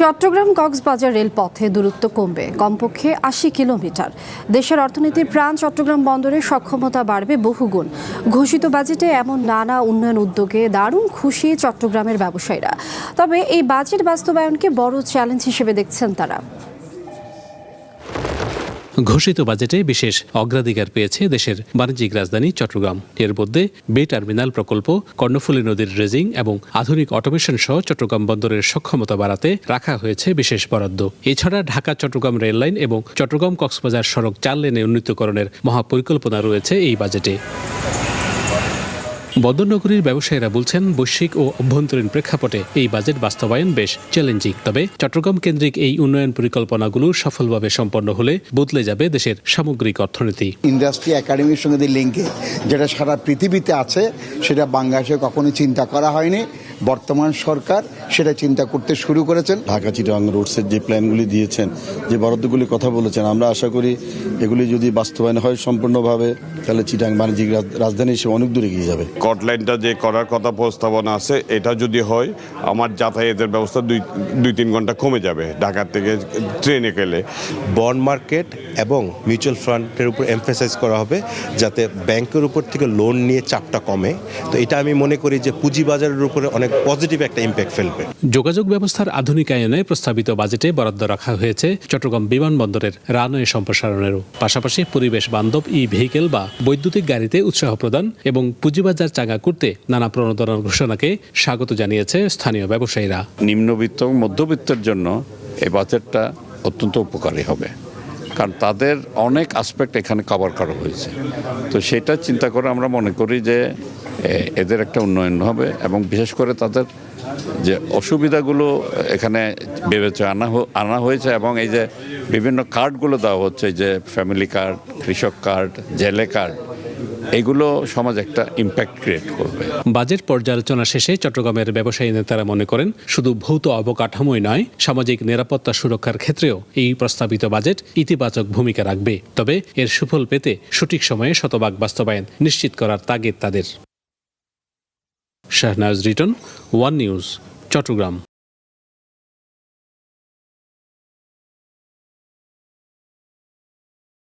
চট্টগ্রাম কক্সবাজার রেলপথে দূরত্ব কমবে কমপক্ষে ৮০ কিলোমিটার। দেশের অর্থনীতির প্রাণ চট্টগ্রাম বন্দরের সক্ষমতা বাড়বে বহুগুণ। ঘোষিত বাজেটে এমন নানা উন্নয়ন উদ্যোগে দারুণ খুশি চট্টগ্রামের ব্যবসায়ীরা। তবে এই বাজেট বাস্তবায়নকে বড় চ্যালেঞ্জ হিসেবে দেখছেন তারা। ঘোষিত বাজেটে বিশেষ অগ্রাধিকার পেয়েছে দেশের বাণিজ্যিক রাজধানী চট্টগ্রাম। এর মধ্যে বে টার্মিনাল প্রকল্প, কর্ণফুলী নদীর ড্রেজিং এবং আধুনিক অটোমেশন সহ চট্টগ্রাম বন্দরের সক্ষমতা বাড়াতে রাখা হয়েছে বিশেষ বরাদ্দ। এছাড়া ঢাকা চট্টগ্রাম রেললাইন এবং চট্টগ্রাম কক্সবাজার সড়ক 4 লেনে উন্নীতকরণের মহাপরিকল্পনা রয়েছে এই বাজেটে। বন্দরনগরীর ব্যবসায়ীরা বলছেন, বৈশ্বিক ও অভ্যন্তরীণ প্রেক্ষাপটে এই বাজেট বাস্তবায়ন বেশ চ্যালেঞ্জিং। তবে চট্টগ্রাম কেন্দ্রিক এই উন্নয়ন পরিকল্পনাগুলো সফলভাবে সম্পন্ন হলে বদলে যাবে দেশের সামগ্রিক অর্থনীতি। ইন্ডাস্ট্রি একাডেমির সঙ্গে লিঙ্কে যেটা সারা পৃথিবীতে আছে, সেটা বাংলাদেশে কখনোই চিন্তা করা হয়নি। বর্তমান সরকার সেটা চিন্তা করতে শুরু করেছেন। ঢাকা চিটাগাং রোডসের যে প্ল্যানগুলি দিয়েছেন, যে বরাদ্দগুলি কথা বলেছেন, আমরা আশা করি এগুলি যদি বাস্তবায়ন হয় সম্পূর্ণভাবে, তাহলে চিটাগাং বাণিজ্যিক রাজধানী হিসেবে অনেক দূরে এগিয়ে যাবে। স্কটল্যান্ডটা যে করার কথা প্রস্তাবনা আছে, এটা যদি হয় আমার যাতায়াতের ব্যবস্থা 2-3 ঘন্টা কমে যাবে ঢাকা থেকে ট্রেনে গেলে। বন্ড মার্কেট এবং মিউচুয়াল ফান্ডের উপর এমফাসাইজ করা হবে, যাতে ব্যাংকের উপর থেকে লোন নিয়ে চাপটা কমে। তো এটা আমি মনে করি যে পুঁজিবাজারের উপরে অনেক পজিটিভ একটা ইম্প্যাক্ট ফেলবে। যোগাযোগ ব্যবস্থার আধুনিকায়নে প্রস্তাবিত বাজেটে বরাদ্দ রাখা হয়েছে চট্টগ্রাম বিমানবন্দরের রানওয়ে সম্প্রসারণেরও। পাশাপাশি পরিবেশ বান্ধব ভেহিকেল বা বৈদ্যুতিক গাড়িতে উৎসাহ প্রদান এবং পুঁজিবাজার চাঙ্গা করতে নানা প্রণোদনার ঘোষণাকে স্বাগত জানিয়েছে স্থানীয় ব্যবসায়ীরা। নিম্নবিত্ত মধ্যবিত্তের জন্য এই বাজেটটা অত্যন্ত উপকারী হবে, কারণ তাদের অনেক আসপেক্ট এখানে কভার করা হয়েছে। তো সেটা চিন্তা করে আমরা মনে করি যে এদের একটা উন্নয়ন হবে, এবং বিশেষ করে তাদের যে অসুবিধাগুলো এখানে বিবেচনা আনা হয়েছে, এবং এই যে বিভিন্ন কার্ডগুলো দেওয়া হচ্ছে, যে ফ্যামিলি কার্ড, কৃষক কার্ড, জেলে কার্ড, এগুলো সমাজে একটা ইম্প্যাক্ট ক্রিয়েট করবে। বাজেট পর্যালোচনা শেষে চট্টগ্রামের ব্যবসায়ী নেতারা মনে করেন, শুধু ভৌত অবকাঠামোই নয়, সামাজিক নিরাপত্তা সুরক্ষার ক্ষেত্রেও এই প্রস্তাবিত বাজেট ইতিবাচক ভূমিকা রাখবে। তবে এর সুফল পেতে সঠিক সময়ে শতভাগ বাস্তবায়ন নিশ্চিত করার তাগিদ তাদের। Shahnaz Riton, One News, Chittagong.